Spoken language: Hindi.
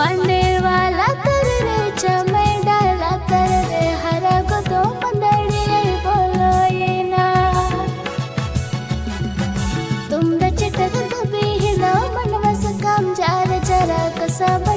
पांडे वाला कर रे चमय डाला कर रे हरा को तो पंदड़ी बोलो ये ना तुम चटक कभी हिलो मन बस काम जार जरा कसम